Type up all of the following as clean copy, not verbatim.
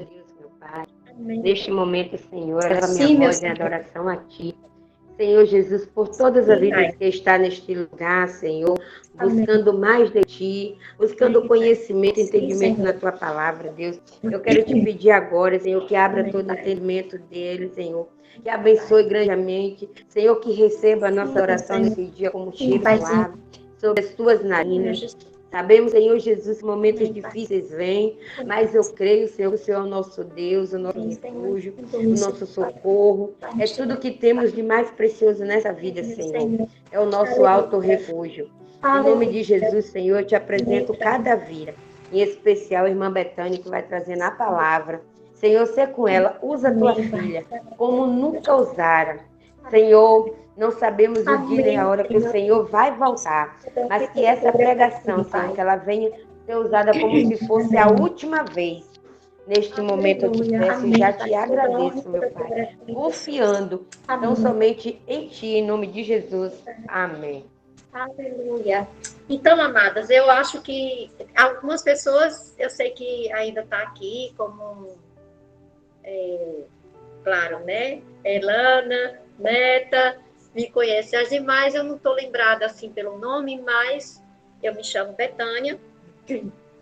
Deus, meu Pai. Amém. Neste momento, Senhor, eleva Sim, minha meu voz em Senhor. adoração a Ti. Senhor Jesus, por todas as Sim, vidas Pai. que está neste lugar, Senhor, Amém. buscando mais de Ti, buscando Amém, Pai. conhecimento e Sim, entendimento na Senhor. Tua palavra, Deus. Eu quero Te pedir agora, Senhor, que abra Amém, todo o Pai. entendimento dele, Senhor, que abençoe grandemente, Senhor, que receba a nossa Sim, oração Senhor. nesse dia como Sim, cheiro Paizinho. suave sobre as Tuas Sim, meu narinas. Jesus. Sabemos, Senhor Jesus, momentos Amém, Pai. difíceis vêm, mas eu creio, Senhor, que o Senhor é o nosso Deus, o nosso Amém, Senhor. refúgio, Então, o isso, nosso Pai. socorro. Pai, É neste tudo que momento, temos Pai. de mais precioso nessa vida, Amém, Senhor. Senhor. É o nosso alto Aleluia. refúgio. Em nome de Aleluia. Jesus, Senhor, eu te Amém, apresento Pai. cada vida. Em especial, a irmã Betânia, que vai trazendo a palavra. Senhor, ser com ela. Usa a tua Amém, Pai. filha como nunca usara. Senhor, não sabemos o dia nem a Amém, hora que o Senhor. Senhor vai voltar, mas que essa Glória a pregação, ti, Senhor, Pai. que ela venha ser usada como se fosse a Amém. última vez. Neste momento eu te Aleluia. peço e já Amém, Pai. te Toda honra e agradeço, meu toda Pai, glória a ti, Jesus. confiando tão Amém. somente em Ti, em nome de Jesus. Amém. Aleluia. Então, amadas, eu acho que algumas pessoas, eu sei que ainda está aqui, como, claro, né? Elana, Neta, me conhece. As demais eu não estou lembrada assim pelo nome, mas eu me chamo Betânia,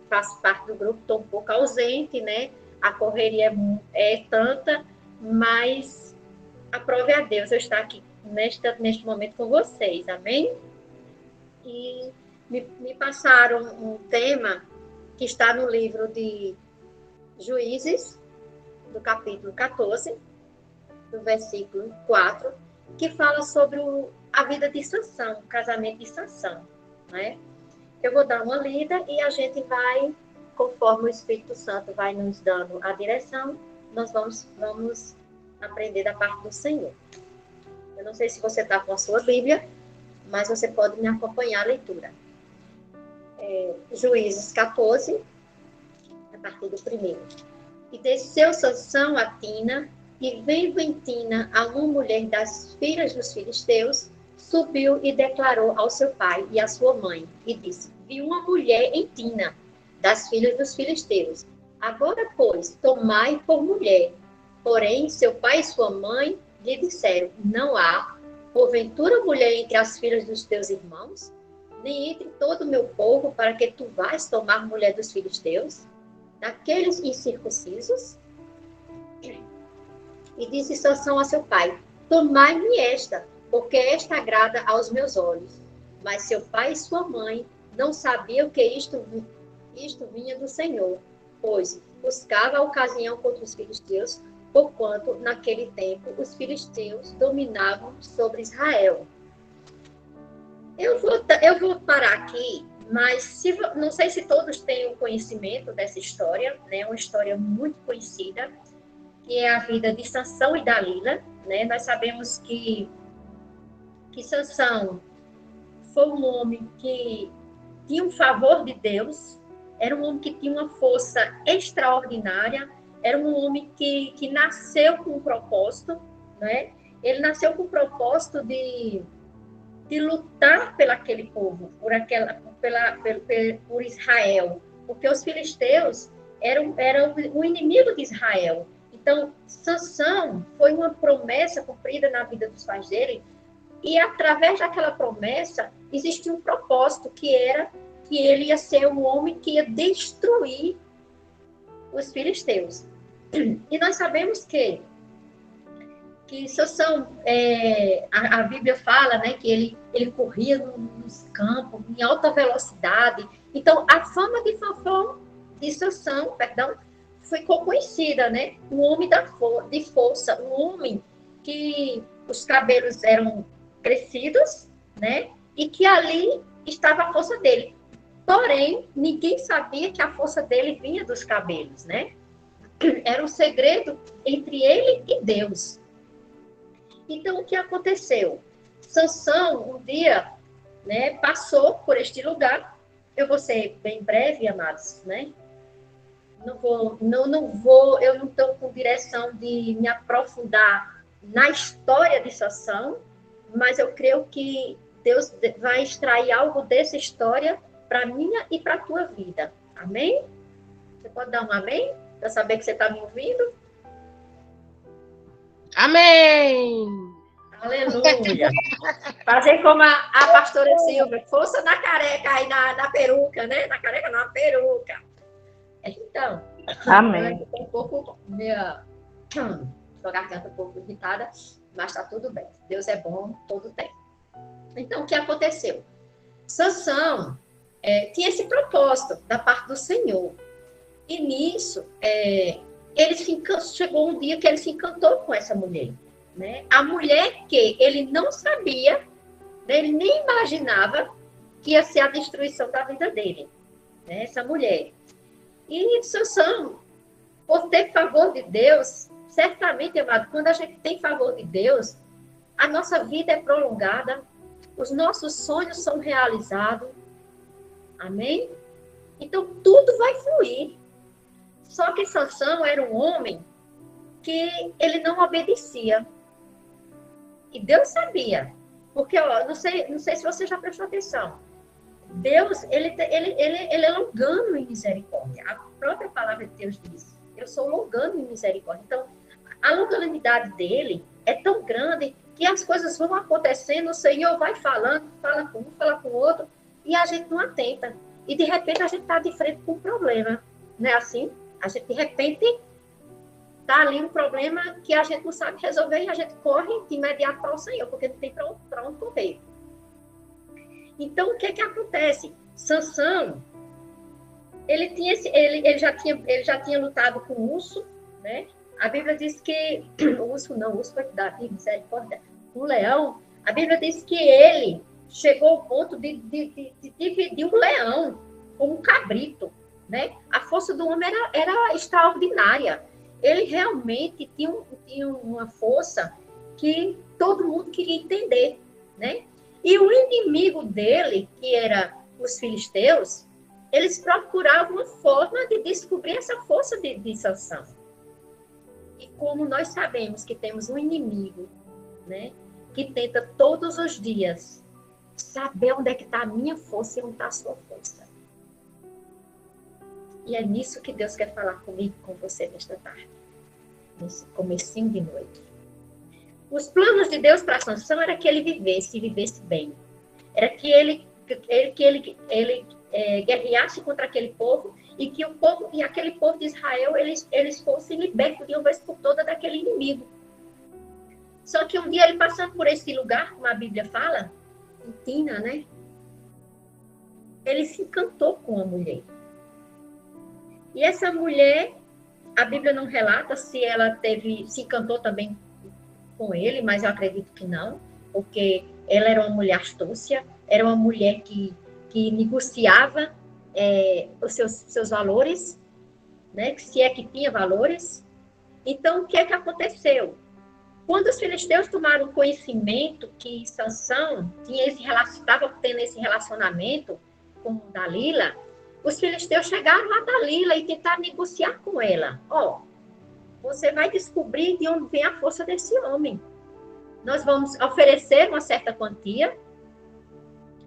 faço parte do grupo, estou um pouco ausente, né? A correria é tanta, mas aprove a Deus eu estar aqui neste momento com vocês, amém? E me passaram um tema que está no livro de Juízes, do capítulo 14, do versículo 4, que fala sobre a vida de Sansão, o casamento de Sansão, né? Eu vou dar uma lida e a gente vai, conforme o Espírito Santo vai nos dando a direção, nós vamos aprender da parte do Senhor. Eu não sei se você está com a sua Bíblia, mas você pode me acompanhar a leitura. Juízes 14, a partir do primeiro. E desceu Sansão a Tina, e vendo em Tina a uma mulher das filhas dos filisteus, subiu e declarou ao seu pai e à sua mãe, e disse: vi uma mulher em Tina, das filhas dos filisteus. Agora, pois, tomai por mulher. Porém, seu pai e sua mãe lhe disseram: não há, porventura, mulher entre as filhas dos teus irmãos, nem entre todo o meu povo, para que tu vás tomar mulher dos filisteus, daqueles incircuncisos? E disse Sansão a seu pai: tomai-me esta, porque esta agrada aos meus olhos. Mas seu pai e sua mãe não sabiam que isto vinha do Senhor, pois buscava a ocasião contra os filisteus, porquanto naquele tempo os filisteus dominavam sobre Israel. Eu vou parar aqui, mas não sei se todos têm o conhecimento dessa história, né? Uma história muito conhecida, que é a vida de Sansão e Dalila, né? Nós sabemos que Sansão foi um homem que tinha um favor de Deus, era um homem que tinha uma força extraordinária, era um homem que nasceu com um propósito, né? Ele nasceu com o propósito de lutar pelo aquele povo, por Israel, porque os filisteus eram o inimigo de Israel. Então, Sansão foi uma promessa cumprida na vida dos pais dele, e através daquela promessa existia um propósito, que era que ele ia ser um homem que ia destruir os filisteus. E nós sabemos que Sansão, a Bíblia fala, né, que ele corria nos campos em alta velocidade. Então, a fama de Sansão, ficou conhecida, né? Um homem de força, um homem que os cabelos eram crescidos, né? E que ali estava a força dele. Porém, ninguém sabia que a força dele vinha dos cabelos, né? Era um segredo entre ele e Deus. Então, o que aconteceu? Sansão, um dia, né, passou por este lugar. Eu vou ser bem breve, amados, né? Eu não estou com direção de me aprofundar na história de Sansão, mas eu creio que Deus vai extrair algo dessa história para minha e para a tua vida. Amém? Você pode dar um amém? para saber que você está me ouvindo. Amém! Aleluia! Fazer como a pastora Silvia, força na careca aí, na peruca, né? Na careca, não, na peruca. Então, Amém. eu tô um pouco, sua garganta um pouco irritada, mas está tudo bem. Deus é bom, todo tempo. Então, o que aconteceu? Sansão tinha esse propósito da parte do Senhor. E nisso, chegou um dia que ele se encantou com essa mulher. Né? A mulher que ele não sabia, né? Ele nem imaginava que ia ser a destruição da vida dele. Né? Essa mulher. E Sansão, por ter favor de Deus, certamente, amado, quando a gente tem favor de Deus, a nossa vida é prolongada, os nossos sonhos são realizados. Amém? Então, tudo vai fluir. Só que Sansão era um homem que ele não obedecia. E Deus sabia. Porque, ó, não sei se você já prestou atenção. Deus, ele é longano em misericórdia. A própria palavra de Deus diz, eu sou longano em misericórdia. Então, a longanimidade dele é tão grande que as coisas vão acontecendo, o Senhor vai falando, fala com um, fala com o outro, e a gente não atenta. E, de repente, a gente está de frente com um problema. Não é assim? A gente, de repente, está ali um problema que a gente não sabe resolver e a gente corre de imediato para o Senhor, porque não tem para onde correr. Então, o que acontece? Sansão, ele já tinha lutado com o urso, né? A Bíblia diz que o urso foi Davi, misericórdia, o leão. A Bíblia diz que ele chegou ao ponto de dividir o leão como um cabrito, né? A força do homem era extraordinária. Ele realmente tinha uma força que todo mundo queria entender, né? E o inimigo dele, que era os filisteus, eles procuravam uma forma de descobrir essa força de Sansão. E como nós sabemos que temos um inimigo, né, que tenta todos os dias saber onde é que está a minha força e onde está a sua força. E é nisso que Deus quer falar comigo e com você nesta tarde, nesse comecinho de noite. Os planos de Deus para Sansão era que ele vivesse bem. Era que ele guerreasse contra aquele povo e que aquele povo de Israel, eles fossem libertos de uma vez por toda daquele inimigo. Só que um dia ele passando por esse lugar, como a Bíblia fala, em Tina, né? Ele se encantou com a mulher. E essa mulher, a Bíblia não relata se ela se encantou também com ele, mas eu acredito que não, porque ela era uma mulher astúcia, era uma mulher que negociava os seus valores, né? Se é que tinha valores. Então, o que é que aconteceu? Quando os filisteus tomaram conhecimento que Sansão estava tendo esse relacionamento com Dalila, os filisteus chegaram a Dalila e tentaram negociar com ela. Você vai descobrir de onde vem a força desse homem. Nós vamos oferecer uma certa quantia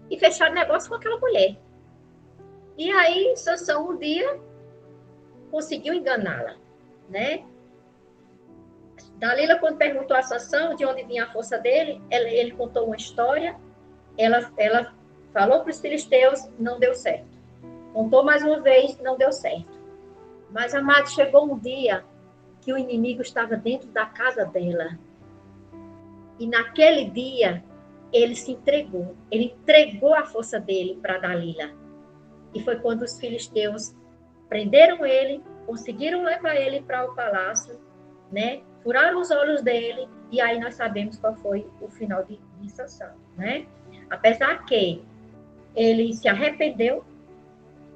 e fechar negócio com aquela mulher. E aí, Sansão, um dia, conseguiu enganá-la, né? Dalila, quando perguntou a Sansão de onde vinha a força dele, ele contou uma história, ela falou para os filisteus, não deu certo. Contou mais uma vez, não deu certo. Mas, amado, chegou um dia que o inimigo estava dentro da casa dela. E naquele dia, ele se entregou. Ele entregou a força dele para Dalila. E foi quando os filisteus prenderam ele, conseguiram levar ele para o palácio, né? Furaram os olhos dele, e aí nós sabemos qual foi o final de Sansão, né? Apesar que ele se arrependeu,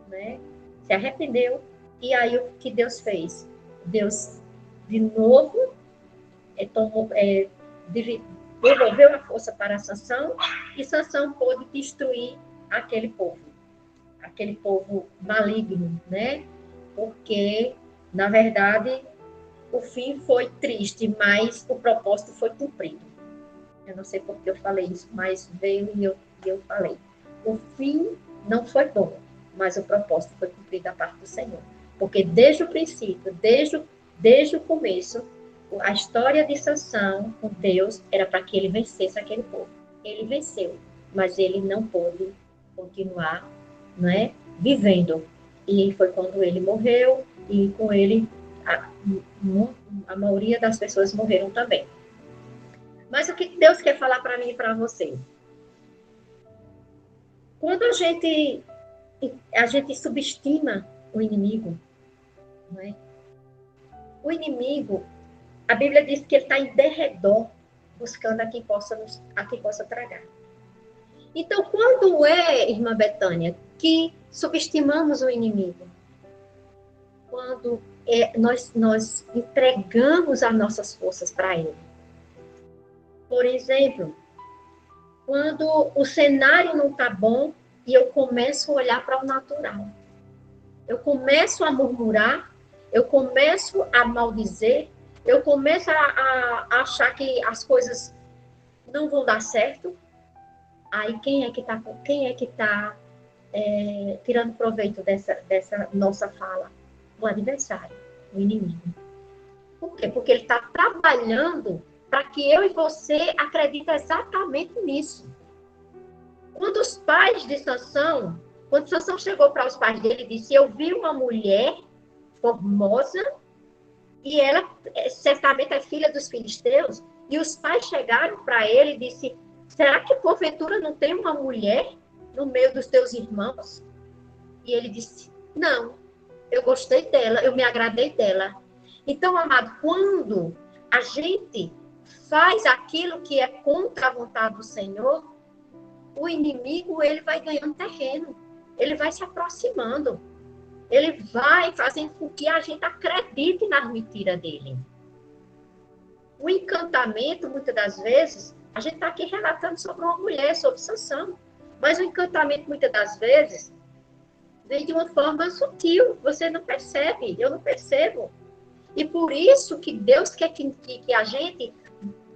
né? Se arrependeu, e aí o que Deus fez? Deus, de novo, devolveu a força para Sansão, e Sansão pôde destruir aquele povo maligno, né? Porque, na verdade, o fim foi triste, mas o propósito foi cumprido. Eu não sei por que eu falei isso, mas veio e eu falei. O fim não foi bom, mas o propósito foi cumprido da parte do Senhor. Porque desde o princípio, desde o começo, a história de Sansão com Deus era para que ele vencesse aquele povo. Ele venceu, mas ele não pôde continuar, né, vivendo. E foi quando ele morreu, e com ele a maioria das pessoas morreram também. Mas o que Deus quer falar para mim e para você? Quando a gente subestima o inimigo, não é? O inimigo, a Bíblia diz que ele está em derredor, buscando a quem possa tragar. Então, quando irmã Betânia, que subestimamos o inimigo? Quando nós entregamos as nossas forças para ele. Por exemplo, quando o cenário não está bom e eu começo a olhar para o natural. Eu começo a murmurar, eu começo a maldizer, eu começo a achar que as coisas não vão dar certo. Aí quem é que está tirando proveito dessa nossa fala? O adversário, o inimigo. Por quê? Porque ele está trabalhando para que eu e você acreditem exatamente nisso. Quando os pais de Sansão, quando Sansão chegou para os pais dele e disse, eu vi uma mulher formosa e ela certamente é filha dos filisteus, e os pais chegaram para ele e disse, será que porventura não tem uma mulher no meio dos teus irmãos? E ele disse, não, eu gostei dela, eu me agradei dela. Então, amado, quando a gente faz aquilo que é contra a vontade do Senhor, o inimigo, ele vai ganhando terreno, ele vai se aproximando, ele vai fazendo com que a gente acredite nas mentiras dele. O encantamento, muitas das vezes, a gente está aqui relatando sobre uma mulher, sobre Sansão, mas o encantamento, muitas das vezes, vem de uma forma sutil, você não percebe, eu não percebo. E por isso que Deus quer que a gente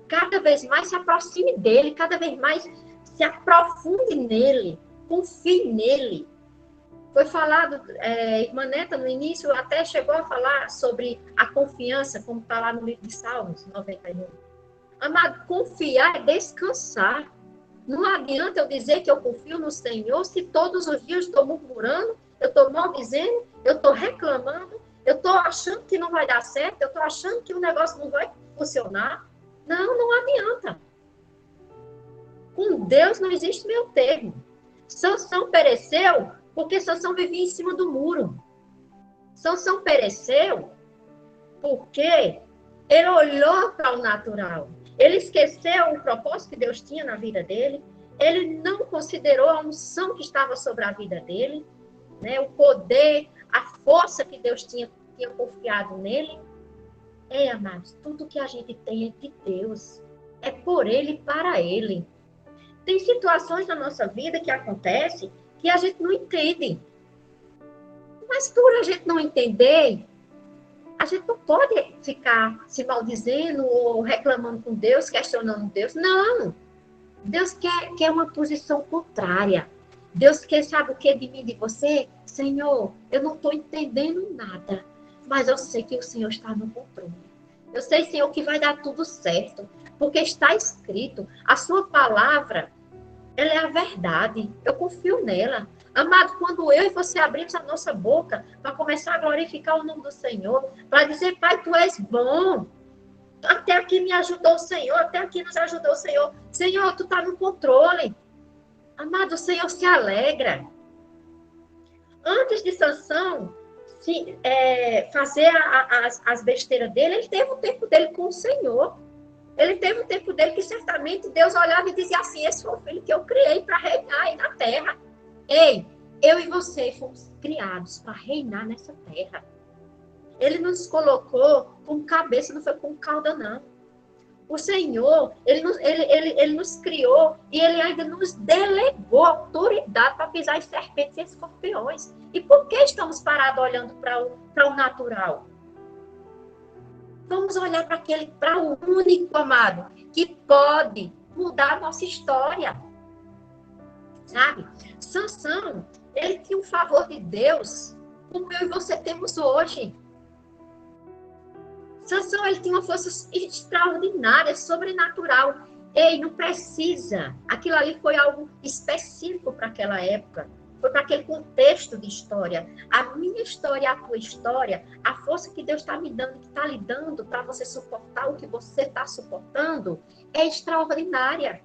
cada vez mais se aproxime dele, cada vez mais se aprofunde nele, confie nele. Foi falado, irmã Neta, no início, até chegou a falar sobre a confiança, como está lá no livro de Salmos 91. Amado, confiar é descansar. Não adianta eu dizer que eu confio no Senhor se todos os dias eu estou murmurando, eu estou maldizendo, eu estou reclamando, eu estou achando que não vai dar certo, eu estou achando que o negócio não vai funcionar. Não, não adianta. Com Deus não existe meio termo. Sansão pereceu porque Sansão vivia em cima do muro. Sansão pereceu porque ele olhou para o natural. Ele esqueceu o propósito que Deus tinha na vida dele. Ele não considerou a unção que estava sobre a vida dele, né? O poder, a força que Deus tinha confiado nele. Amados, tudo que a gente tem é de Deus. É por ele e para ele. Tem situações na nossa vida que acontecem que a gente não entende. Mas por a gente não entender, a gente não pode ficar se maldizendo ou reclamando com Deus, questionando Deus. Não! Deus quer uma posição contrária. Deus quer, sabe o que de mim, de você? Senhor, eu não estou entendendo nada, mas eu sei que o Senhor está no controle. Eu sei, Senhor, que vai dar tudo certo, porque está escrito, a sua palavra, ela é a verdade. Eu confio nela. Amado, quando eu e você abrimos a nossa boca para começar a glorificar o nome do Senhor, para dizer, Pai, Tu és bom. Até aqui me ajudou o Senhor, até aqui nos ajudou o Senhor. Senhor, Tu está no controle. Amado, o Senhor se alegra. Antes de Sansão fazer as besteiras dele, ele teve o tempo dele com o Senhor. Ele teve um tempo dele que certamente Deus olhava e dizia assim, esse foi o filho que eu criei para reinar aí na terra. Ei, eu e você fomos criados para reinar nessa terra. Ele nos colocou com cabeça, não foi com cauda, não. O Senhor, ele nos criou e Ele ainda nos delegou autoridade para pisar em serpentes e escorpiões. E por que estamos parados olhando para o natural? Vamos olhar para o único, amado, que pode mudar a nossa história. Sabe? Sansão, ele tinha um favor de Deus como eu e você temos hoje. Sansão, ele tinha uma força extraordinária, sobrenatural. Ei, não precisa. Aquilo ali foi algo específico para aquela época. Foi para aquele contexto de história. A minha história, a tua história, a força que Deus está me dando, que está lhe dando para você suportar o que você está suportando, é extraordinária.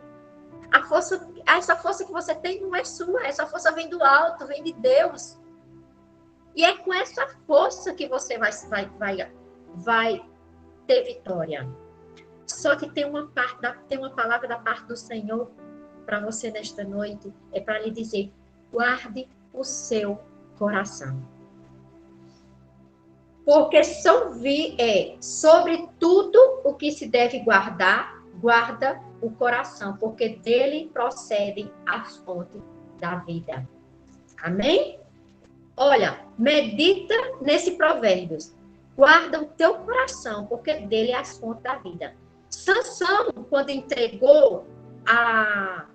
Essa força que você tem não é sua. Essa força vem do alto, vem de Deus. E é com essa força que você vai ter vitória. Só que tem uma palavra da parte do Senhor para você nesta noite, é para lhe dizer: guarde o seu coração. Porque sobre tudo o que se deve guardar, guarda o coração, porque dele procede a fonte da vida. Amém? Olha, medita nesse Provérbios. Guarda o teu coração, porque dele é a fonte da vida. Sansão, quando entregou a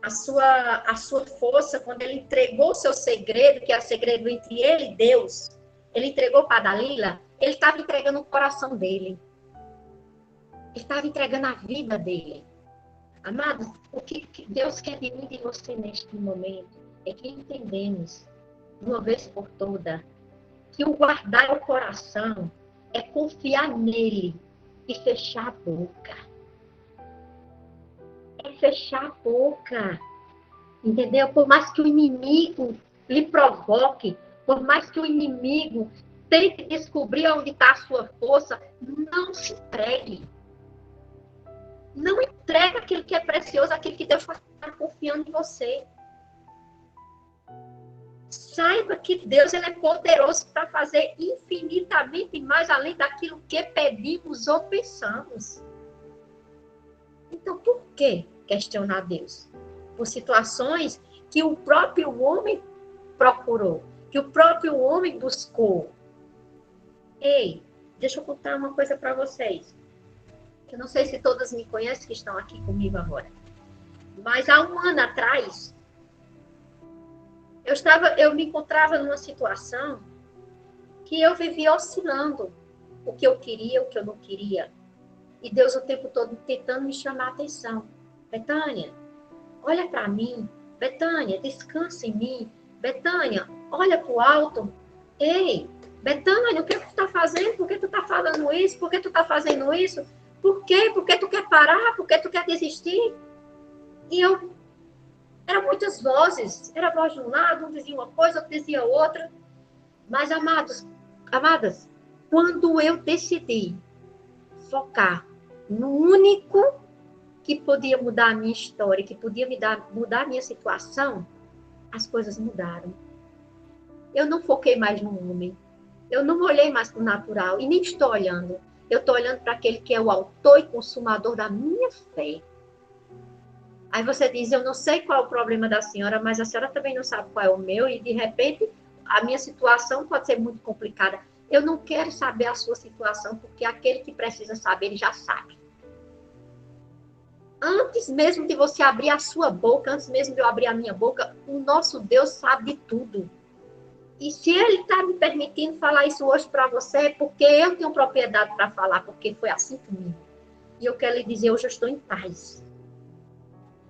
sua força, quando ele entregou o seu segredo, que era o segredo entre ele e Deus, ele entregou para Dalila, ele estava entregando o coração dele. Ele estava entregando a vida dele. Amados, o que Deus quer de mim e de você neste momento é que entendemos, de uma vez por toda, que o guardar o coração é confiar nele e fechar a boca. É fechar a boca. Entendeu? Por mais que o inimigo lhe provoque, por mais que o inimigo tente descobrir onde está a sua força, não se entregue. Não entregue aquilo que é precioso, aquilo que Deus está confiando em você. Saiba que Deus ele é poderoso para fazer infinitamente mais além daquilo que pedimos ou pensamos. Então, por que questionar Deus? Por situações que o próprio homem procurou, que o próprio homem buscou. Ei, deixa eu contar uma coisa para vocês. Eu não sei se todas me conhecem que estão aqui comigo agora. Mas há um ano atrás, eu me encontrava numa situação que eu vivia oscilando o que eu queria, o que eu não queria. E Deus o tempo todo tentando me chamar a atenção. Betânia, olha para mim. Betânia, descansa em mim. Betânia, olha para o alto. Ei, Betânia, o que tu está fazendo? Por que tu está falando isso? Por que tu está fazendo isso? Por quê? Por que tu quer parar? Por que tu quer desistir? E eram muitas vozes. Era voz de um lado, um dizia uma coisa, outro dizia outra. Mas, amadas, quando eu decidi focar no único que podia mudar a minha história, que podia mudar a minha situação, as coisas mudaram. Eu não foquei mais no homem. Eu não olhei mais para o natural e nem estou olhando. Eu estou olhando para aquele que é o autor e consumador da minha fé. Aí você diz, eu não sei qual é o problema da senhora, mas a senhora também não sabe qual é o meu, e de repente a minha situação pode ser muito complicada. Eu não quero saber a sua situação, porque aquele que precisa saber, ele já sabe. Antes mesmo de você abrir a sua boca, antes mesmo de eu abrir a minha boca, o nosso Deus sabe de tudo. E se ele está me permitindo falar isso hoje para você, é porque eu tenho propriedade para falar, porque foi assim comigo. E eu quero lhe dizer, hoje eu estou em paz.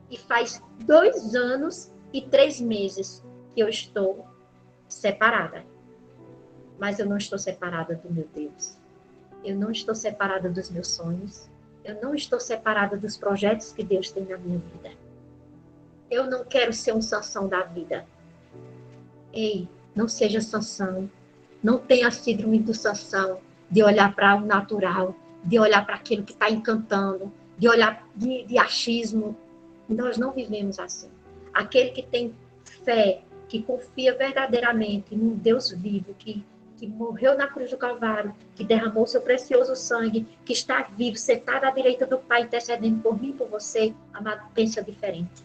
E faz 2 anos e 3 meses que eu estou separada. Mas eu não estou separada do meu Deus. Eu não estou separada dos meus sonhos. Eu não estou separada dos projetos que Deus tem na minha vida. Eu não quero ser um Sansão da vida. Ei, não seja Sansão. Não tenha a síndrome do Sansão de olhar para o natural, de olhar para aquilo que está encantando, de olhar de achismo. Nós não vivemos assim. Aquele que tem fé, que confia verdadeiramente num Deus vivo, que morreu na cruz do Calvário, que derramou seu precioso sangue, que está vivo, sentado à direita do Pai, intercedendo por mim e por você, amado, pensa diferente.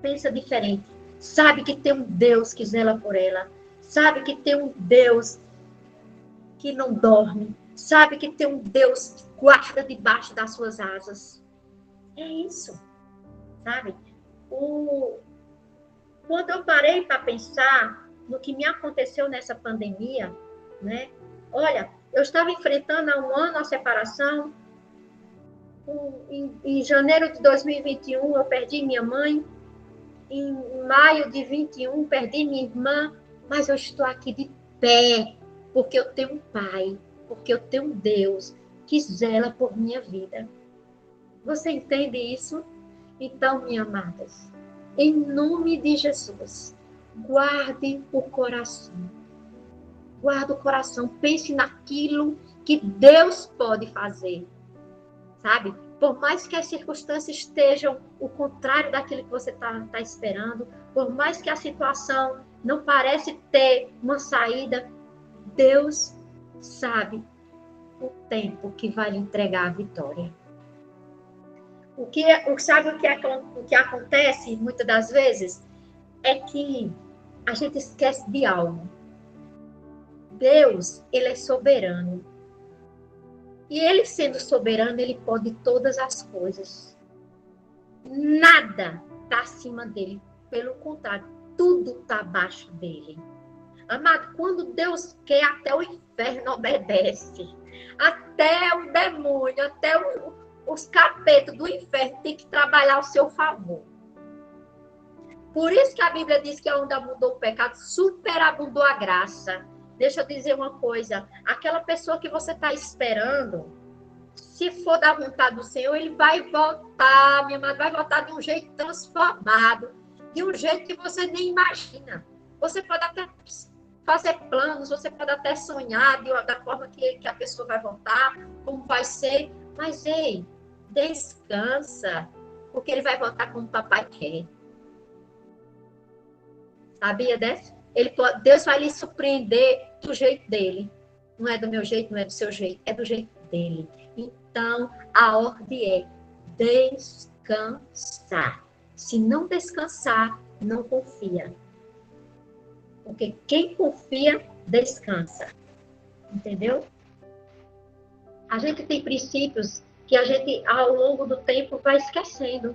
Pensa diferente. Sabe que tem um Deus que zela por ela. Sabe que tem um Deus que não dorme. Sabe que tem um Deus que guarda debaixo das suas asas. É isso, sabe? Quando eu parei para pensar no que me aconteceu nessa pandemia, né? Olha, eu estava enfrentando há um ano a separação. Em janeiro de 2021, eu perdi minha mãe. Em maio de 21, perdi minha irmã. Mas eu estou aqui de pé, porque eu tenho um Pai, porque eu tenho um Deus que zela por minha vida. Você entende isso? Então, minhas amadas, em nome de Jesus, guarde o coração. Guarde o coração, pense naquilo que Deus pode fazer, sabe? Por mais que as circunstâncias estejam o contrário daquilo que você está esperando, por mais que a situação não parece ter uma saída, Deus sabe o tempo que vai lhe entregar a vitória. Sabe o que acontece muitas das vezes? É que a gente esquece de algo. Deus, ele é soberano. E ele sendo soberano, ele pode todas as coisas. Nada está acima dele. Pelo contrário, tudo está abaixo dele. Amado, quando Deus quer, até o inferno obedece. Até o demônio, até os capetos do inferno tem que trabalhar ao seu favor. Por isso que a Bíblia diz que onde abundou o pecado, superabundou a graça. Deixa eu dizer uma coisa. Aquela pessoa que você está esperando, se for da vontade do Senhor, ele vai voltar, minha irmã, vai voltar de um jeito transformado, de um jeito que você nem imagina. Você pode até fazer planos, você pode até sonhar da forma que a pessoa vai voltar, como vai ser, mas, ei, descansa, porque ele vai voltar como o papai quer. Sabia dessa? Deus vai lhe surpreender do jeito dele. Não é do meu jeito, não é do seu jeito, é do jeito dele. Então, a ordem é descansar. Se não descansar, não confia. Porque quem confia, descansa. Entendeu? A gente tem princípios que a gente, ao longo do tempo, vai esquecendo.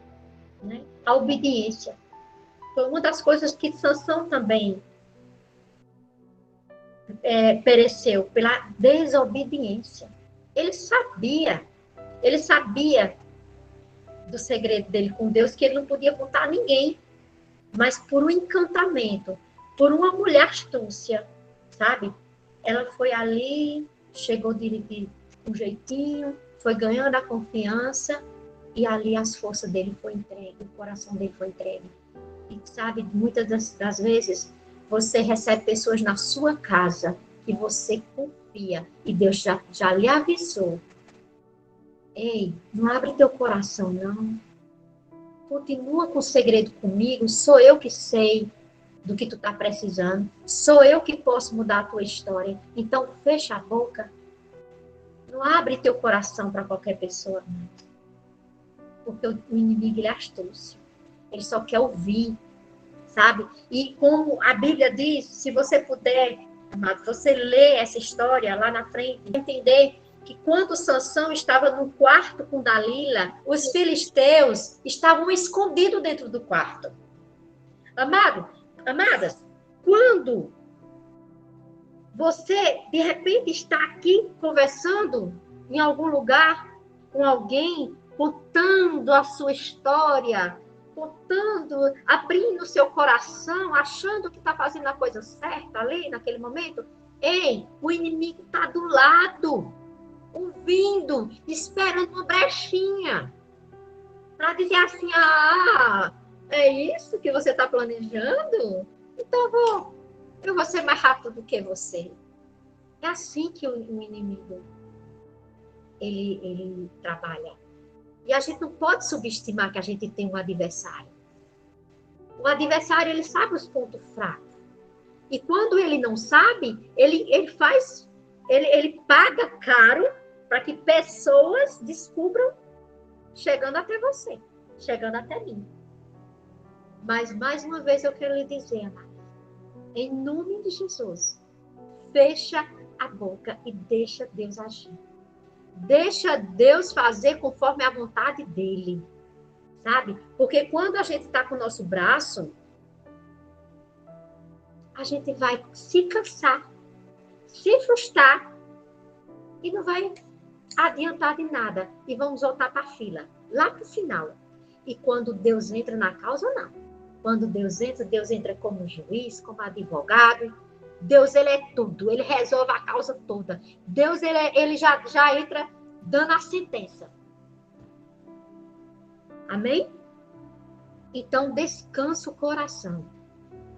Né? A obediência. Foi uma das coisas que Sansão também pereceu, pela desobediência. Ele sabia do segredo dele com Deus, que ele não podia contar a ninguém, mas por um encantamento, por uma mulher astúcia, sabe? Ela foi ali, chegou de um jeitinho, foi ganhando a confiança, e ali as forças dele foram entregues, o coração dele foi entregue. E sabe, muitas das vezes, você recebe pessoas na sua casa que você confia, e Deus já lhe avisou. Ei, não abre teu coração, não. Continua com o segredo comigo, sou eu que sei do que tu está precisando, sou eu que posso mudar a tua história. Então, fecha a boca. Não abre teu coração para qualquer pessoa, não. Porque o inimigo, ele é astúcio. Ele só quer ouvir, sabe? E como a Bíblia diz, se você puder, amado, você lê essa história lá na frente, entender que quando Sansão estava no quarto com Dalila, os filisteus estavam escondidos dentro do quarto. Amadas, quando você, de repente, está aqui conversando em algum lugar com alguém, contando a sua história, contando, abrindo o seu coração, achando que está fazendo a coisa certa ali, naquele momento, ei, o inimigo está do lado, ouvindo, esperando uma brechinha, para dizer assim, é isso que você está planejando? Então eu vou ser mais rápido do que você. É assim que o inimigo, ele trabalha. E a gente não pode subestimar que a gente tem um adversário. O adversário, ele sabe os pontos fracos. E quando ele não sabe, ele paga caro para que pessoas descubram chegando até você, chegando até mim. Mas, mais uma vez, eu quero lhe dizer, amada, em nome de Jesus, fecha a boca e deixa Deus agir. Deixa Deus fazer conforme a vontade dele, sabe? Porque quando a gente está com o nosso braço, a gente vai se cansar, se frustrar e não vai adiantar de nada. E vamos voltar para a fila, lá para o final. E quando Deus entra na causa, não. Quando Deus entra como juiz, como advogado. Deus, ele é tudo, ele resolve a causa toda. Deus, ele já entra dando a sentença. Amém? Então, descansa o coração.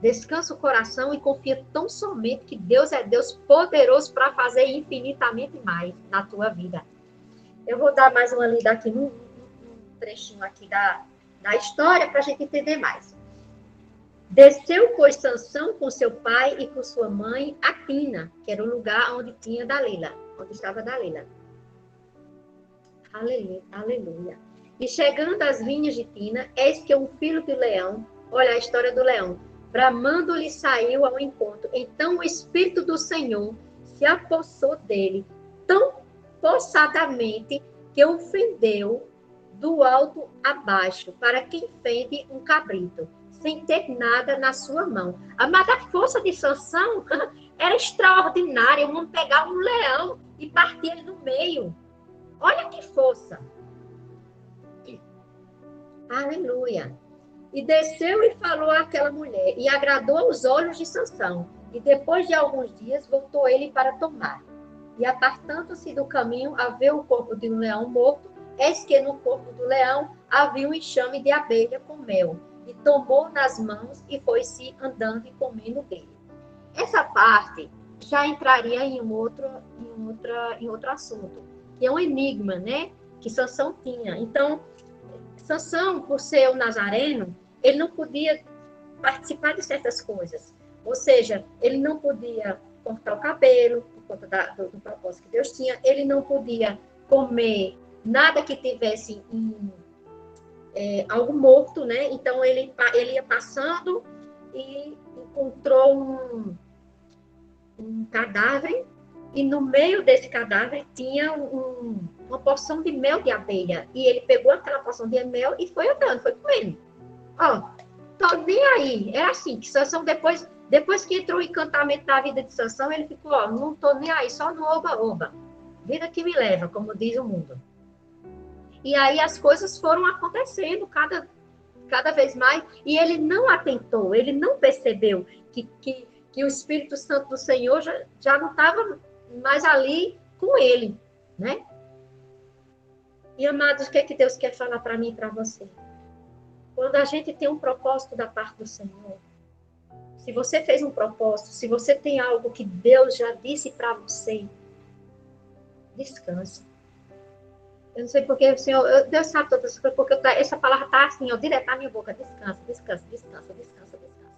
Descansa o coração e confia tão somente que Deus é Deus poderoso para fazer infinitamente mais na tua vida. Eu vou dar mais uma lida aqui num trechinho aqui da história para a gente entender mais. Desceu, pois, Sansão com seu pai e com sua mãe a Tina, que era o lugar onde tinha Dalila, onde estava Dalila. Aleluia, aleluia. E chegando às vinhas de Tina, eis que um filho do leão, olha a história do leão, bramando lhe saiu ao encontro. Então o Espírito do Senhor se apossou dele tão possadamente que o fendeu do alto a baixo, para quem fende um cabrito, sem ter nada na sua mão. Amada, a força de Sansão era extraordinária. Um homem pegar um leão e partir ele no meio. Olha que força. Aleluia. E desceu e falou àquela mulher, e agradou aos olhos de Sansão. E depois de alguns dias, voltou ele para tomar. E apartando-se do caminho, havia o corpo de um leão morto, eis que no corpo do leão havia um enxame de abelha com mel. E tomou nas mãos e foi-se andando e comendo dele. Essa parte já entraria em outro assunto, que é um enigma, né? Que Sansão tinha. Então, Sansão, por ser o nazareno, ele não podia participar de certas coisas. Ou seja, ele não podia cortar o cabelo, por conta do propósito que Deus tinha. Ele não podia comer nada que tivesse algo morto, né? Então, ele ia passando e encontrou um cadáver, e no meio desse cadáver tinha uma porção de mel de abelha. E ele pegou aquela porção de mel e foi andando, foi comendo. Ó, tô nem aí. Era assim, que Sansão, depois que entrou o encantamento na vida de Sansão, ele ficou, ó, não tô nem aí, só no oba-oba. Vida que me leva, como diz o mundo. E aí as coisas foram acontecendo cada vez mais, e ele não atentou, ele não percebeu que o Espírito Santo do Senhor já não estava mais ali com ele, né? E, amados, o que é que Deus quer falar para mim e para você? Quando a gente tem um propósito da parte do Senhor, se você fez um propósito, se você tem algo que Deus já disse para você, descanse. Eu não sei porque o Senhor, Deus sabe todas as coisas, porque essa palavra está assim, ó, direto na minha boca. Descansa, descansa, descansa, descansa, descansa.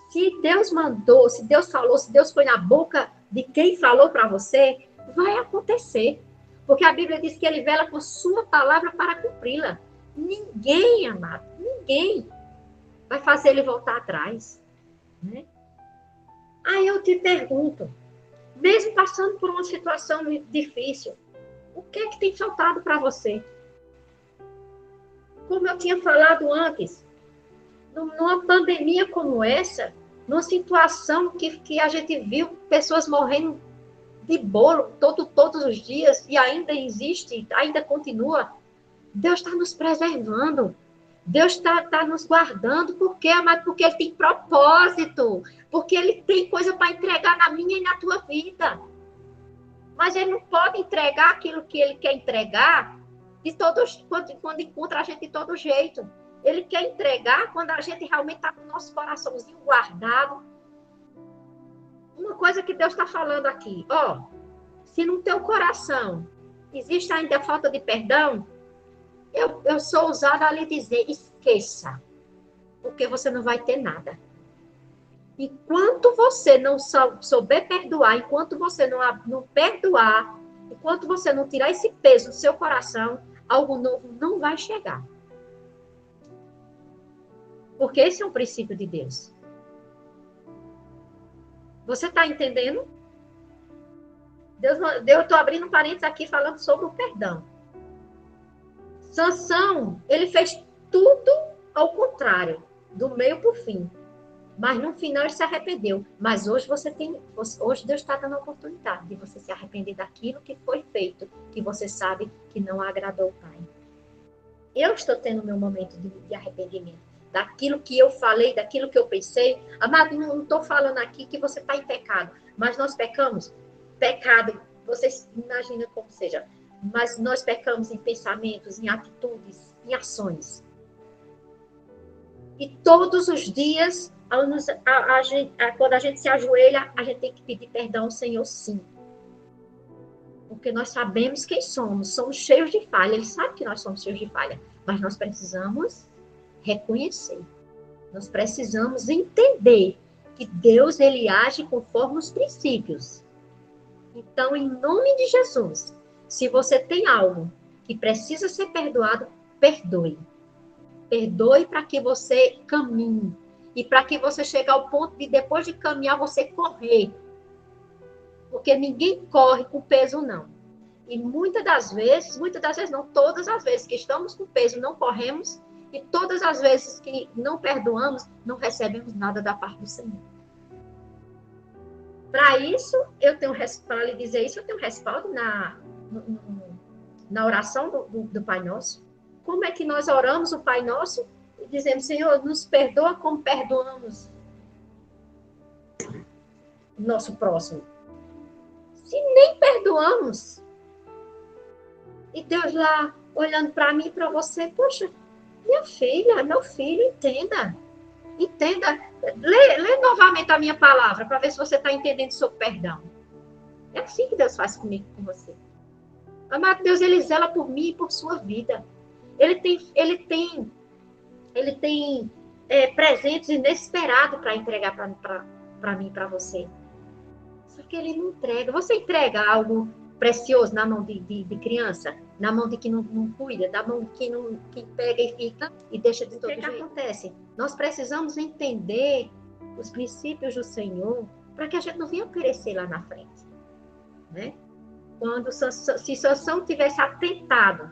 Se Deus mandou, se Deus falou, se Deus foi na boca de quem falou para você, vai acontecer. Porque a Bíblia diz que ele vela com sua palavra para cumpri-la. Ninguém, amado, ninguém vai fazer ele voltar atrás. Né? Aí eu te pergunto, mesmo passando por uma situação difícil, o que é que tem faltado para você? Como eu tinha falado antes, numa pandemia como essa, numa situação que a gente viu pessoas morrendo de bolo todos os dias, e ainda existe, ainda continua, Deus está nos preservando. Deus está nos guardando. Por quê, amado? Porque Ele tem propósito. Porque Ele tem coisa para entregar na minha e na tua vida. Mas Ele não pode entregar aquilo que Ele quer entregar quando encontra a gente de todo jeito. Ele quer entregar quando a gente realmente está com o nosso coraçãozinho guardado. Uma coisa que Deus está falando aqui. Ó, se no teu coração existe ainda falta de perdão, eu sou ousada a lhe dizer, esqueça. Porque você não vai ter nada. Enquanto você não souber perdoar, enquanto você não perdoar, enquanto você não tirar esse peso do seu coração, algo novo não vai chegar. Porque esse é um princípio de Deus. Você está entendendo? Eu estou abrindo um parênteses aqui falando sobre o perdão. Sansão, ele fez tudo ao contrário, do meio para o fim. Mas no final ele se arrependeu. Mas hoje hoje Deus está dando a oportunidade de você se arrepender daquilo que foi feito, que você sabe que não agradou o Pai. Eu estou tendo meu momento de arrependimento. Daquilo que eu falei, daquilo que eu pensei. Amado, não estou falando aqui que você está em pecado. Mas nós pecamos. Pecado, vocês imaginam como seja. Mas nós pecamos em pensamentos, em atitudes, em ações. E todos os dias, quando a gente se ajoelha, a gente tem que pedir perdão ao Senhor, sim. Porque nós sabemos quem somos cheios de falha. Ele sabe que nós somos cheios de falha. Mas nós precisamos reconhecer. Nós precisamos entender que Deus, ele age conforme os princípios. Então, em nome de Jesus, se você tem algo que precisa ser perdoado, perdoe. Perdoe para que você caminhe. E para que você chegue ao ponto de, depois de caminhar, você correr. Porque ninguém corre com peso, não. E muitas das vezes não, todas as vezes que estamos com peso, não corremos. E todas as vezes que não perdoamos, não recebemos nada da parte do Senhor. Para isso, para lhe dizer isso, eu tenho respaldo na oração do Pai Nosso. Como é que nós oramos o Pai Nosso e dizemos, Senhor, nos perdoa como perdoamos o nosso próximo. Se nem perdoamos, e Deus lá olhando para mim e para você, poxa, minha filha, meu filho, entenda. Lê novamente a minha palavra para ver se você está entendendo sobre perdão. É assim que Deus faz comigo e com você. Amado Deus, ele zela por mim e por sua vida. Ele tem presentes inesperados para entregar para mim e para você. Só que ele não entrega. Você entrega algo precioso na mão de criança? Na mão de quem não cuida? Na mão de quem pega e fica e deixa de todo jeito? O que acontece? Nós precisamos entender os princípios do Senhor para que a gente não venha perecer lá na frente. Né? Se Sansão tivesse atentado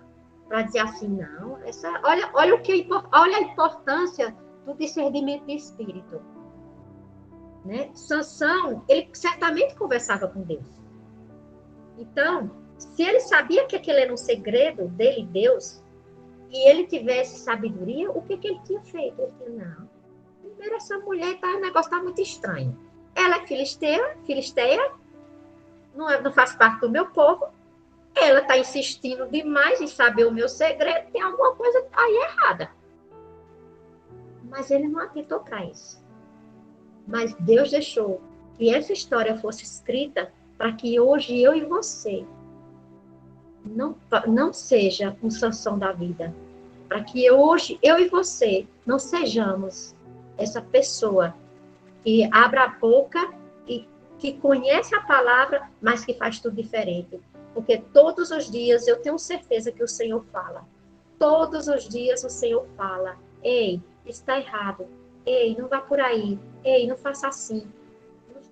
para dizer assim, não, olha a importância do discernimento de espírito. Né? Sansão, ele certamente conversava com Deus. Então, se ele sabia que aquele era um segredo dele e Deus, e ele tivesse sabedoria, o que ele tinha feito? Ele disse, não, primeiro essa mulher, o negócio está muito estranho. Ela é filisteia, não faz parte do meu povo, ela está insistindo demais em saber o meu segredo, tem alguma coisa aí errada. Mas ele não atentou para isso. Mas Deus deixou que essa história fosse escrita para que hoje eu e você não seja um Sansão da vida. Para que hoje eu e você não sejamos essa pessoa que abre a boca e que conhece a palavra, mas que faz tudo diferente. Porque todos os dias eu tenho certeza que o Senhor fala. Todos os dias o Senhor fala. Ei, está errado. Ei, não vá por aí. Ei, não faça assim.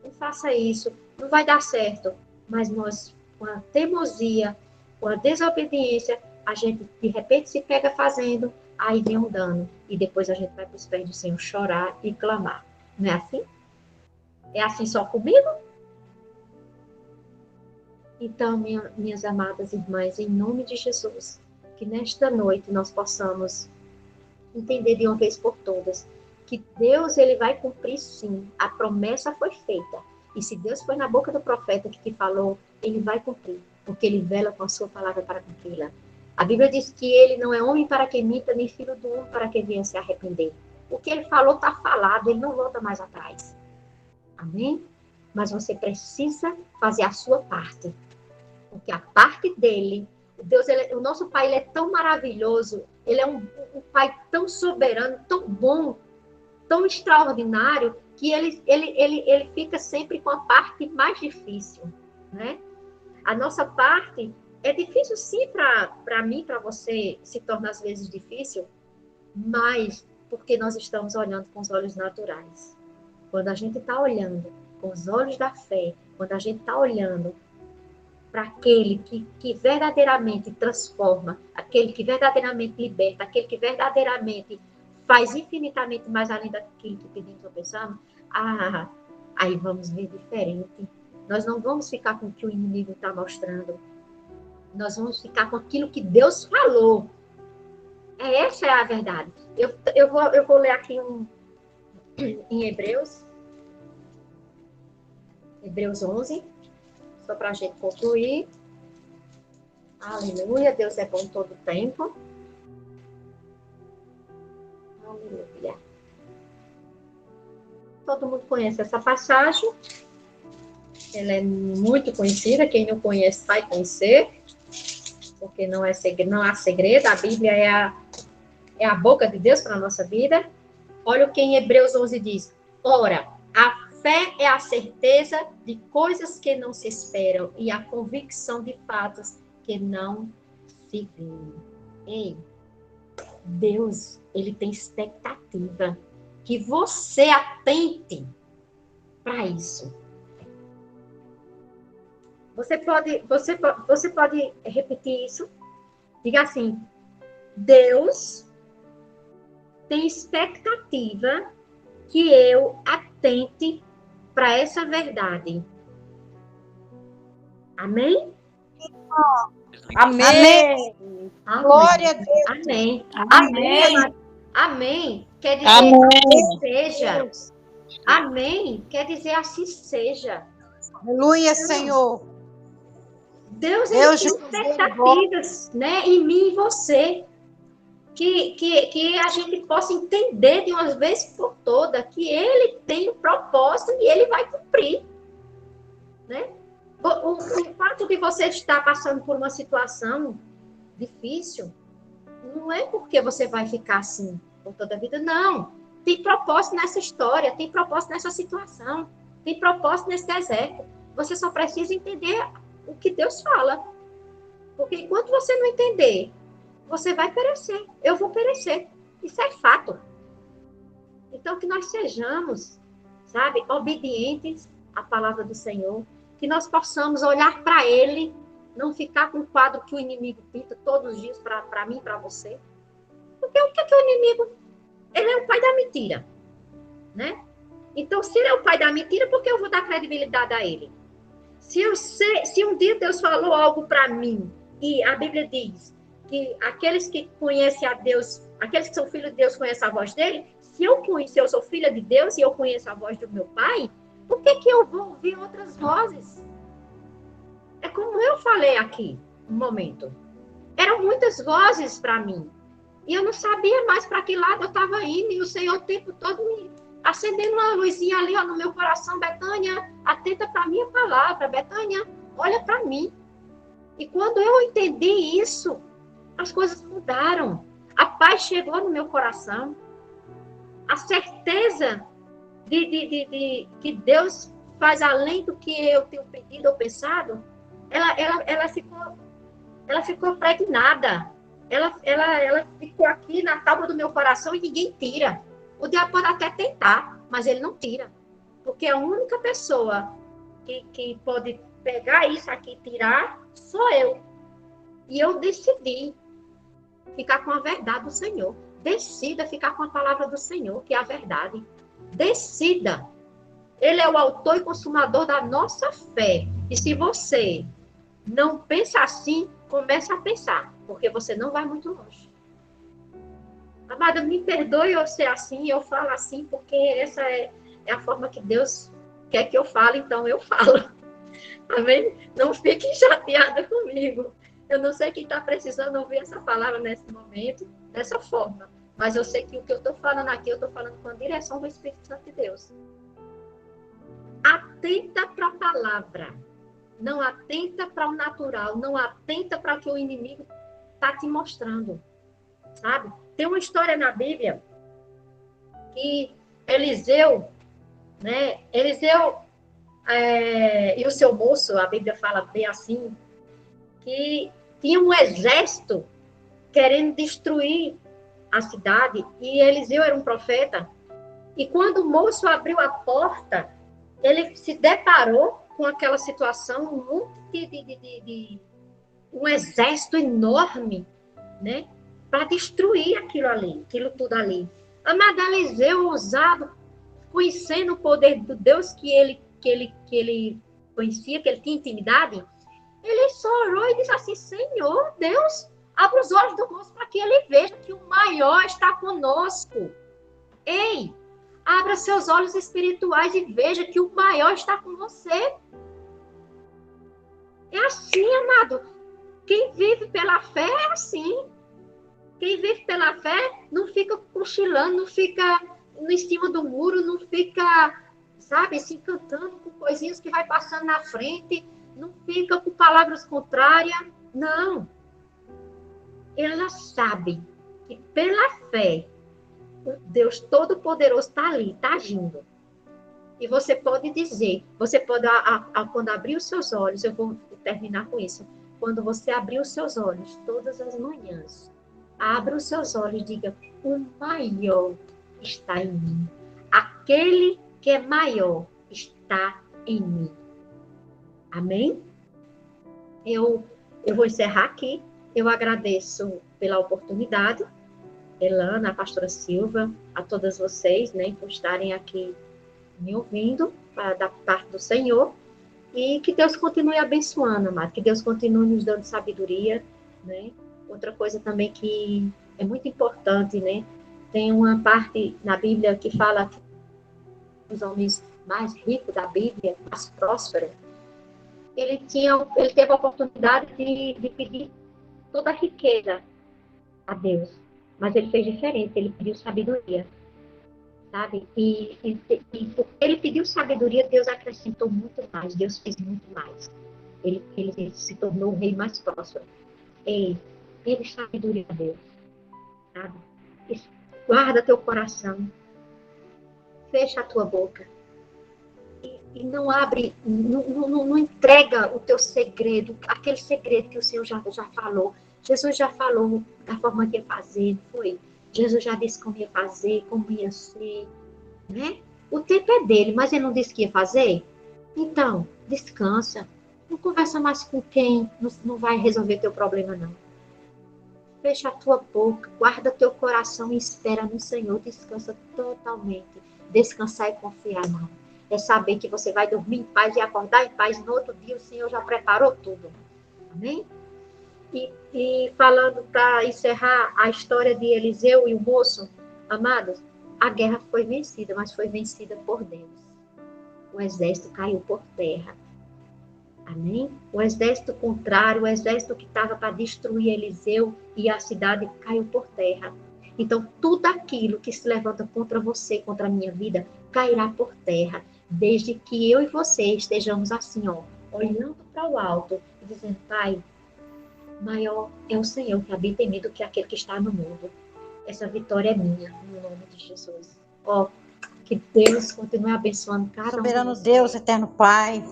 Não faça isso. Não vai dar certo. Mas nós, com a teimosia, com a desobediência, a gente de repente se pega fazendo, aí vem um dano. E depois a gente vai para os pés do Senhor chorar e clamar. Não é assim? É assim só comigo? Então, minhas amadas irmãs, em nome de Jesus, que nesta noite nós possamos entender de uma vez por todas que Deus, ele vai cumprir sim. A promessa foi feita. E se Deus foi na boca do profeta que falou, ele vai cumprir, porque ele vela com a sua palavra para cumpri-la. A Bíblia diz que ele não é homem para que minta, nem filho do homem para que venha se arrepender. O que ele falou está falado, ele não volta mais atrás. Amém? Mas você precisa fazer a sua parte. Porque a parte dele, Deus, o nosso Pai, ele é tão maravilhoso, ele é um Pai tão soberano, tão bom, tão extraordinário, que ele fica sempre com a parte mais difícil, né? A nossa parte é difícil sim para mim, para você, se torna às vezes difícil, mas porque nós estamos olhando com os olhos naturais. Quando a gente está olhando com os olhos da fé, quando a gente está olhando para aquele que verdadeiramente transforma, aquele que verdadeiramente liberta, aquele que verdadeiramente faz infinitamente mais além daquilo que pedimos ou pensamos, aí vamos ver diferente. Nós não vamos ficar com o que o inimigo está mostrando. Nós vamos ficar com aquilo que Deus falou. Essa é a verdade. Eu vou ler aqui em Hebreus 11, só para a gente concluir. Aleluia, Deus é bom todo tempo. Aleluia. Todo mundo conhece essa passagem. Ela é muito conhecida. Quem não conhece vai conhecer. Porque não há segredo. A Bíblia é a boca de Deus para a nossa vida. Olha o que em Hebreus 11 diz. Ora, a fé é a certeza de coisas que não se esperam e a convicção de fatos que não se veem. Ei, Deus, ele tem expectativa que você atente para isso. Você pode repetir isso? Diga assim: Deus tem expectativa que eu atente para essa verdade. Amém? Amém. Amém. Glória a Deus. Amém. Amém. Amém. Quer dizer Amém. assim seja. Amém. Quer dizer assim seja. Aleluia, Senhor. Deus Deus tem de expectativas, né, em mim e você. Que a gente possa entender de uma vez por toda que ele tem um propósito e ele vai cumprir. Né? O fato de você estar passando por uma situação difícil não é porque você vai ficar assim por toda a vida, não. Tem propósito nessa história, tem propósito nessa situação, tem propósito nesse deserto. Você só precisa entender o que Deus fala. Porque enquanto você não entender, você vai perecer. Eu vou perecer. Isso é fato. Então, que nós sejamos, sabe, obedientes à palavra do Senhor. Que nós possamos olhar para Ele, não ficar com o quadro que o inimigo pinta todos os dias para mim e para você. Porque o que é o inimigo? Ele é o pai da mentira. Né? Então, se ele é o pai da mentira, por que eu vou dar credibilidade a ele? Se um dia Deus falou algo para mim, e a Bíblia diz que aqueles que conhecem a Deus, aqueles que são filhos de Deus conhecem a voz dele, se eu sou filha de Deus e eu conheço a voz do meu pai, por que eu vou ouvir outras vozes? É como eu falei aqui, um momento. Eram muitas vozes para mim. E eu não sabia mais para que lado eu estava indo, e o Senhor o tempo todo me acendendo uma luzinha ali ó, no meu coração. Betânia, atenta para a minha palavra. Betânia, olha para mim. E quando eu entendi isso, as coisas mudaram. A paz chegou no meu coração. A certeza de que Deus faz além do que eu tenho pedido ou pensado, ela ficou pregnada. Ela ficou aqui na tábua do meu coração e ninguém tira. O diabo pode até tentar, mas ele não tira. Porque a única pessoa que pode pegar isso aqui e tirar sou eu. E eu decidi ficar com a verdade do Senhor. Decida ficar com a palavra do Senhor, que é a verdade. Decida. Ele é o autor e consumador da nossa fé. E se você não pensa assim, comece a pensar, porque você não vai muito longe. Amada, me perdoe eu ser assim, eu falo assim, porque essa é a forma que Deus quer que eu fale, então eu falo. Amém? Não fiquem chateadas comigo. Eu não sei quem está precisando ouvir essa palavra nesse momento, dessa forma. Mas eu sei que o que eu estou falando aqui, eu estou falando com a direção do Espírito Santo de Deus. Atenta para a palavra. Não atenta para o natural. Não atenta para o que o inimigo está te mostrando. Sabe? Tem uma história na Bíblia que Eliseu, né? Eliseu e o seu moço, a Bíblia fala bem assim, que tinha um exército querendo destruir a cidade, e Eliseu era um profeta, e quando o moço abriu a porta, ele se deparou com aquela situação, um monte um exército enorme, né, para destruir aquilo tudo ali. Amado, Eliseu, ousado, conhecendo o poder do Deus que ele conhecia, que ele tinha intimidade, ele só orou e disse assim: Senhor, Deus, abra os olhos do moço para que ele veja que o maior está conosco. Ei, abra seus olhos espirituais e veja que o maior está com você. É assim, amado. Quem vive pela fé é assim. Quem vive pela fé não fica cochilando, não fica em cima do muro, não fica, sabe, se encantando com coisinhas que vai passando na frente, não fica com palavras contrárias. Não. Ela sabe que pela fé, o Deus Todo-Poderoso está ali, está agindo. E você pode dizer, você pode, quando abrir os seus olhos, eu vou terminar com isso, quando você abrir os seus olhos todas as manhãs, abra os seus olhos e diga: o maior está em mim. Aquele que é maior está em mim. Amém? Eu vou encerrar aqui. Eu agradeço pela oportunidade, Elana, a pastora Silva, a todas vocês, né, por estarem aqui me ouvindo, da parte do Senhor. E que Deus continue abençoando, amado. Que Deus continue nos dando sabedoria, né? Outra coisa também que é muito importante, né? Tem uma parte na Bíblia que fala que os homens mais ricos da Bíblia, mais prósperos, ele teve a oportunidade de pedir toda a riqueza a Deus, mas ele fez diferente, ele pediu sabedoria, sabe? E porque ele pediu sabedoria, Deus acrescentou muito mais, Deus fez muito mais. Ele se tornou o rei mais próspero. Ei, pede sabedoria a Deus, sabe? Guarda teu coração, fecha a tua boca e não abre, não entrega o teu segredo, aquele segredo que o Senhor já falou. Jesus já falou da forma que ia fazer, não foi? Jesus já disse como ia fazer, como ia ser, né? O tempo é dele, mas ele não disse que ia fazer? Então, descansa. Não conversa mais com quem não vai resolver teu problema, não. Fecha a tua boca, guarda teu coração e espera no Senhor. Descansa totalmente. Descansar e confiar, não. É saber que você vai dormir em paz e acordar em paz. No outro dia o Senhor já preparou tudo. Amém? E falando para encerrar a história de Eliseu e o moço, amados, a guerra foi vencida, mas foi vencida por Deus. O exército caiu por terra. Amém? O exército contrário, o exército que estava para destruir Eliseu e a cidade, caiu por terra. Então, tudo aquilo que se levanta contra você, contra a minha vida, cairá por terra, desde que eu e você estejamos assim, ó, olhando para o alto e dizendo: Pai, maior é o Senhor que habita em mim do que aquele que está no mundo. Essa vitória é minha, no nome de Jesus. Ó, que Deus continue abençoando cada um. Soberano Deus, eterno Pai,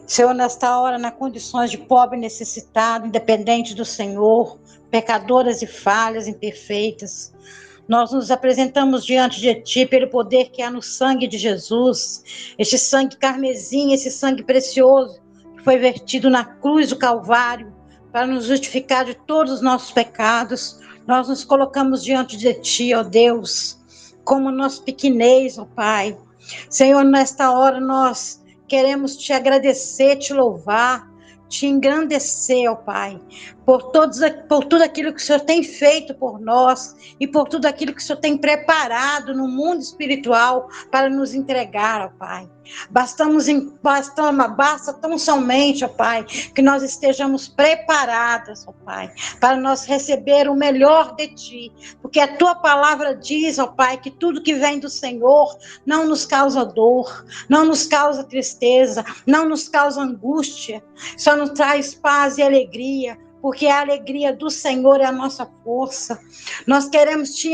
Senhor, nesta hora, nas condições de pobre e necessitado, independente do Senhor, pecadoras e falhas imperfeitas, nós nos apresentamos diante de Ti pelo poder que há no sangue de Jesus, este sangue carmesim, esse sangue precioso que foi vertido na cruz do Calvário para nos justificar de todos os nossos pecados. Nós nos colocamos diante de Ti, ó Deus, como nosso pequenez, ó Pai. Senhor, nesta hora nós queremos Te agradecer, Te louvar, Te engrandecer, ó Pai, por tudo aquilo que o Senhor tem feito por nós e por tudo aquilo que o Senhor tem preparado no mundo espiritual para nos entregar, ó Pai. Basta tão somente, ó Pai, que nós estejamos preparadas, ó Pai, para nós receber o melhor de Ti, porque a Tua palavra diz, ó Pai, que tudo que vem do Senhor não nos causa dor, não nos causa tristeza, não nos causa angústia, só nos traz paz e alegria, porque a alegria do Senhor é a nossa força. Nós queremos te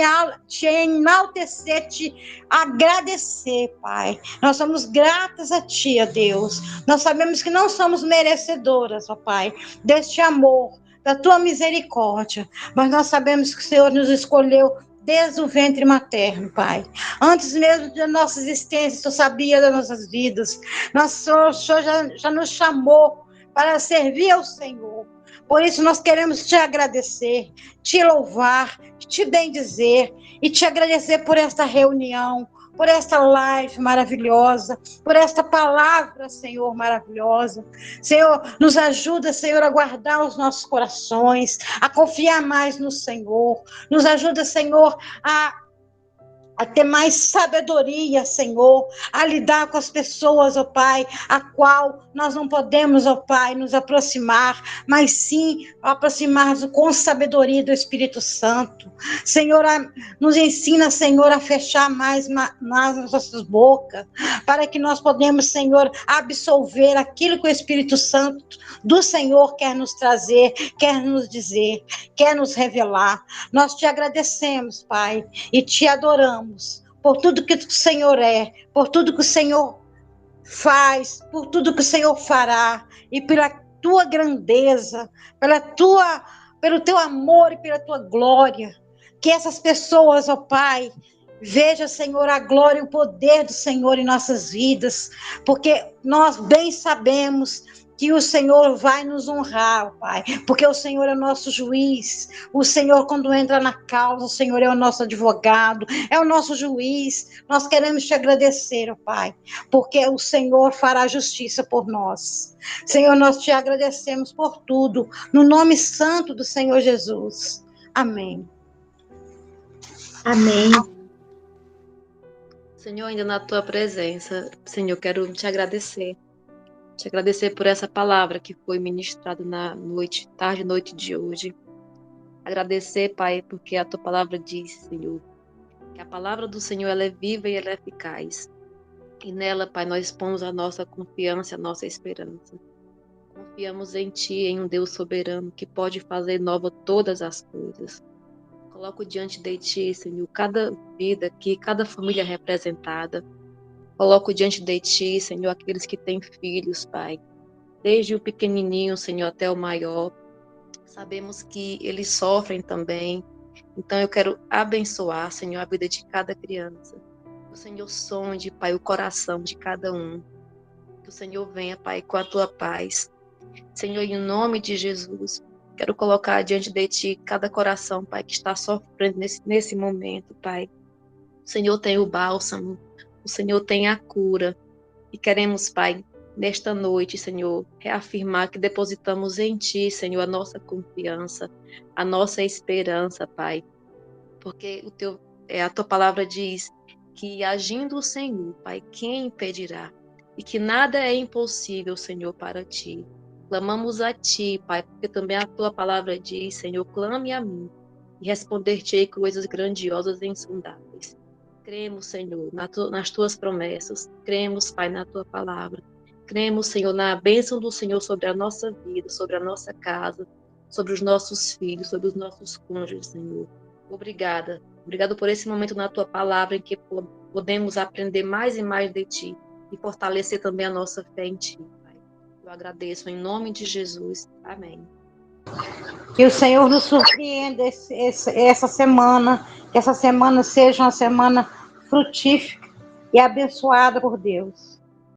enaltecer, te agradecer, Pai. Nós somos gratas a Ti, ó Deus. Nós sabemos que não somos merecedoras, ó Pai, deste amor, da Tua misericórdia, mas nós sabemos que o Senhor nos escolheu desde o ventre materno, Pai. Antes mesmo da nossa existência, o Senhor sabia das nossas vidas. O Senhor já nos chamou para servir ao Senhor. Por isso nós queremos te agradecer, te louvar, te bendizer e te agradecer por esta reunião, por esta live maravilhosa, por esta palavra, Senhor, maravilhosa. Senhor, nos ajuda, Senhor, a guardar os nossos corações, a confiar mais no Senhor. Nos ajuda, Senhor, a ter mais sabedoria, Senhor, a lidar com as pessoas, ó Pai, a qual nós não podemos, ó Pai, nos aproximar, mas sim aproximar com sabedoria do Espírito Santo. Senhor, nos ensina, Senhor, a fechar mais nas nossas bocas, para que nós podemos, Senhor, absolver aquilo que o Espírito Santo do Senhor quer nos trazer, quer nos dizer, quer nos revelar. Nós te agradecemos, Pai, e te adoramos por tudo que o Senhor é, por tudo que o Senhor faz, por tudo que o Senhor fará, e pela tua grandeza, pelo teu amor e pela tua glória. Que essas pessoas, ó Pai, vejam, Senhor, a glória e o poder do Senhor em nossas vidas, porque nós bem sabemos que o Senhor vai nos honrar, Pai, porque o Senhor é o nosso juiz. O Senhor, quando entra na causa, o Senhor é o nosso advogado, é o nosso juiz. Nós queremos te agradecer, Pai, porque o Senhor fará justiça por nós. Senhor, nós te agradecemos por tudo, no nome santo do Senhor Jesus. Amém. Amém. Senhor, ainda na tua presença, Senhor, quero te agradecer. Te agradecer por essa palavra que foi ministrada na noite, tarde e noite de hoje. Agradecer, Pai, porque a tua palavra diz, Senhor, que a palavra do Senhor ela é viva e ela é eficaz. E nela, Pai, nós pomos a nossa confiança, a nossa esperança. Confiamos em Ti, em um Deus soberano que pode fazer nova todas as coisas. Coloco diante de Ti, Senhor, cada vida aqui, cada família representada. Coloco diante de Ti, Senhor, aqueles que têm filhos, Pai. Desde o pequenininho, Senhor, até o maior. Sabemos que eles sofrem também. Então eu quero abençoar, Senhor, a vida de cada criança. Que o Senhor sonde, Pai, o coração de cada um. Que o Senhor venha, Pai, com a Tua paz. Senhor, em nome de Jesus, quero colocar diante de Ti cada coração, Pai, que está sofrendo nesse momento, Pai. O Senhor tem o bálsamo. O Senhor tem a cura e queremos, Pai, nesta noite, Senhor, reafirmar que depositamos em Ti, Senhor, a nossa confiança, a nossa esperança, Pai, porque a Tua palavra diz que agindo o Senhor, Pai, quem impedirá? E que nada é impossível, Senhor, para Ti. Clamamos a Ti, Pai, porque também a Tua palavra diz, Senhor, clame a mim e responder-te-ei coisas grandiosas e insondáveis. Cremos, Senhor, nas Tuas promessas. Cremos, Pai, na Tua palavra. Cremos, Senhor, na bênção do Senhor sobre a nossa vida, sobre a nossa casa, sobre os nossos filhos, sobre os nossos cônjuges, Senhor. Obrigada. Obrigado por esse momento na Tua palavra em que podemos aprender mais e mais de Ti e fortalecer também a nossa fé em Ti, Pai. Eu agradeço em nome de Jesus. Amém. Que o Senhor nos surpreenda essa semana, que essa semana seja uma semana frutífera e abençoada por Deus.